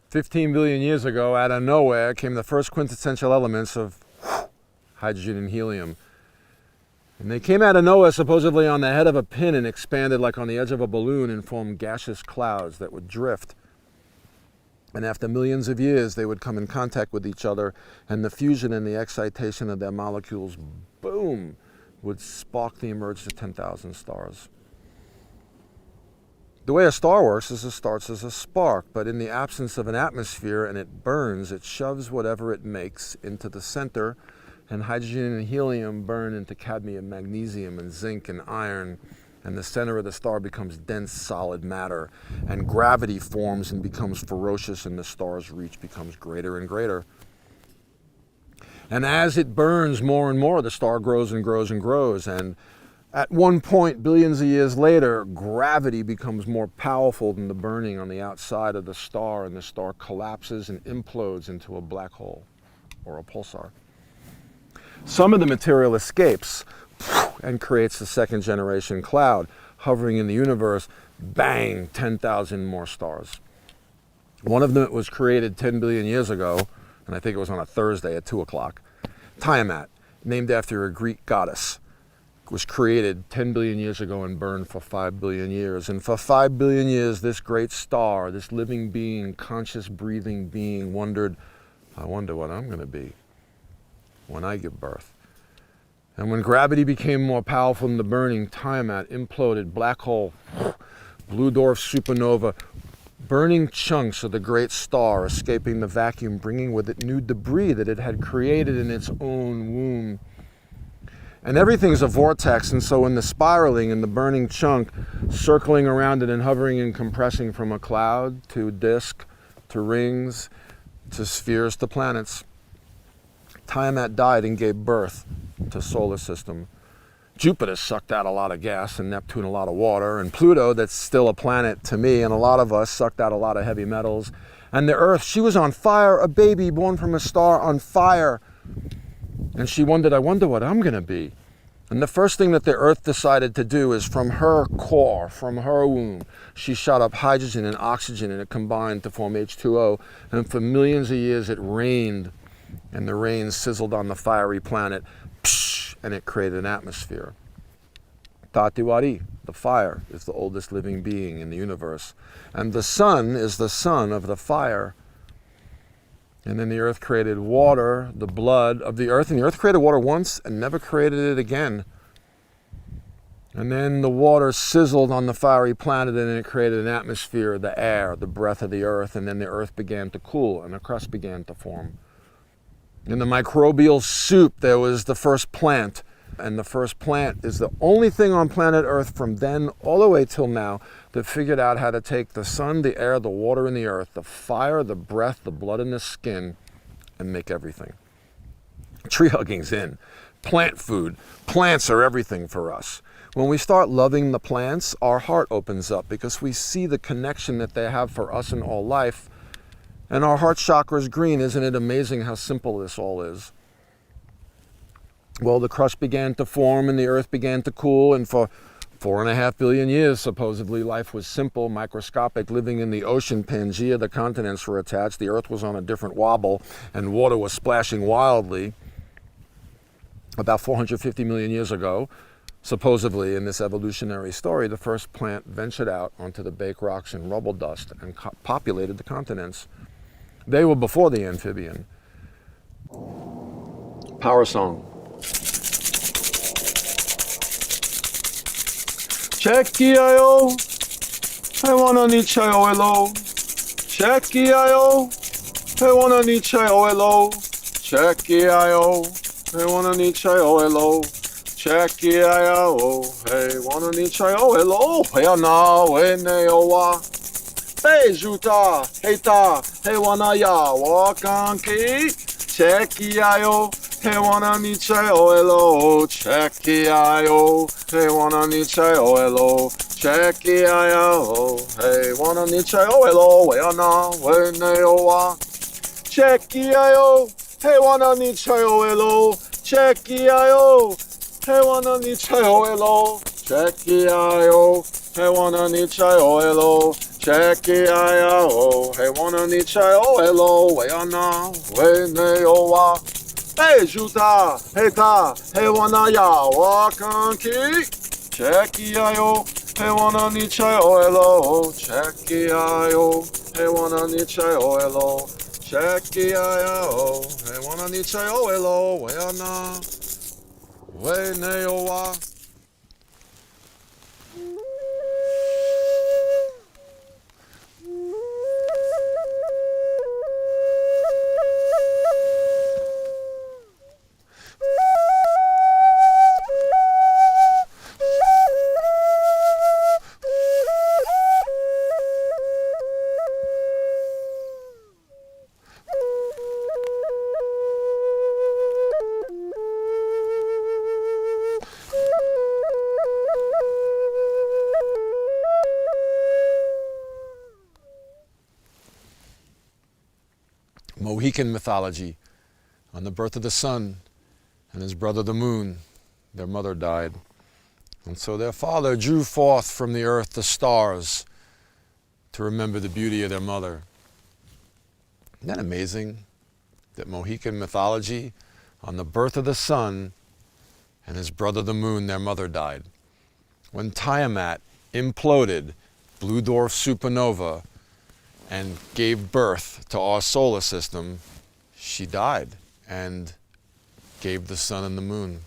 15 billion years ago, out of nowhere, came the first quintessential elements of hydrogen and helium. And they came out of nowhere supposedly on the head of a pin and expanded like on the edge of a balloon and formed gaseous clouds that would drift. And after millions of years, they would come in contact with each other, and the fusion and the excitation of their molecules, boom, would spark the emergence of 10,000 stars. The way a star works is it starts as a spark, but in the absence of an atmosphere and it burns, it shoves whatever it makes into the center, and hydrogen and helium burn into cadmium, magnesium, and zinc and iron, and the center of the star becomes dense, solid matter, and gravity forms and becomes ferocious, and the star's reach becomes greater and greater. And as it burns more and more, the star grows and grows and grows, and at one point, billions of years later, gravity becomes more powerful than the burning on the outside of the star, and the star collapses and implodes into a black hole or a pulsar. Some of the material escapes and creates the second generation cloud, hovering in the universe, bang, 10,000 more stars. One of them was created 10 billion years ago, and I think it was on a Thursday at 2 o'clock. Tiamat, named after a Greek goddess, was created 10 billion years ago and burned for 5 billion years. And for 5 billion years, this great star, this living being, conscious breathing being, wondered, I wonder what I'm going to be when I give birth. And when gravity became more powerful than the burning, Tiamat imploded, black hole, blue dwarf supernova, burning chunks of the great star escaping the vacuum, bringing with it new debris that it had created in its own womb. And everything's a vortex, and so in the spiraling and the burning chunk, circling around it and hovering and compressing from a cloud to disk to rings to spheres to planets, Tiamat died and gave birth to solar system. Jupiter sucked out a lot of gas, and Neptune a lot of water, and Pluto, that's still a planet to me and a lot of us, sucked out a lot of heavy metals. And the Earth, she was on fire, a baby born from a star on fire. And she wondered, I wonder what I'm going to be. And the first thing that the Earth decided to do is from her core, from her womb, she shot up hydrogen and oxygen, and it combined to form H2O. And for millions of years it rained, and the rain sizzled on the fiery planet, and it created an atmosphere. Tatiwari, the fire, is the oldest living being in the universe. And the sun is the son of the fire. And then the earth created water, the blood of the earth. And the earth created water once and never created it again. And then the water sizzled on the fiery planet, and it created an atmosphere, the air, the breath of the earth. And then the earth began to cool, and a crust began to form. In the microbial soup, there was the first plant. And the first plant is the only thing on planet Earth from then all the way till now that figured out how to take the sun, the air, the water, and the earth, the fire, the breath, the blood, and the skin, and make everything. Tree hugging's in. Plant food. Plants are everything for us. When we start loving the plants, our heart opens up because we see the connection that they have for us in all life. And our heart chakra is green. Isn't it amazing how simple this all is? Well, the crust began to form and the earth began to cool, and for 4.5 billion years, supposedly, life was simple, microscopic, living in the ocean. Pangea, the continents were attached, the earth was on a different wobble, and water was splashing wildly. About 450 million years ago, supposedly in this evolutionary story, the first plant ventured out onto the baked rocks and rubble dust and populated the continents. They were before the amphibian. Power song. Check-i-yo, I wanna need chai-o-elo. Check-i-yo, I wanna need chai-o-elo. Check-i-yo, I wanna need chai-o-elo. Check-i-yo, I wanna need chai-o-elo. Hey na, we ne-o-wa. Hey juta, hey ta, hey wanna ya, wakanki. Check-i-yo, hey wanna need chai-o-elo. Check-i-yo. Hey, wanna need chai-o-elo, check-i-yo. Hey, wanna need chai-o-elo, we-ana, we-ne-o-wa. Check-i-yo. Hey, wanna need chai-o-elo, check-i-yo. Hey, wanna need chai-o-elo, check-i-yo. Hey, wanna need chai-o-elo, Sheki-ai-a-o, he wana ni chai o elo, we ana, we ne o wa. Hey juta, hey ta, hey wana ya wa kanki. Sheki-ai-o, he wana ni chai o elo, Sheki-ai-o, he wana ni chai o elo. Sheki-ai-a-o, he wana ni chai o elo, we ana, we ne o wa. Mohican mythology. On the birth of the sun and his brother the moon, their mother died. And so their father drew forth from the earth the stars to remember the beauty of their mother. Isn't that amazing? That Mohican mythology, on the birth of the sun and his brother the moon, their mother died. When Tiamat imploded, blue dwarf supernova, and gave birth to our solar system, she died and gave the sun and the moon.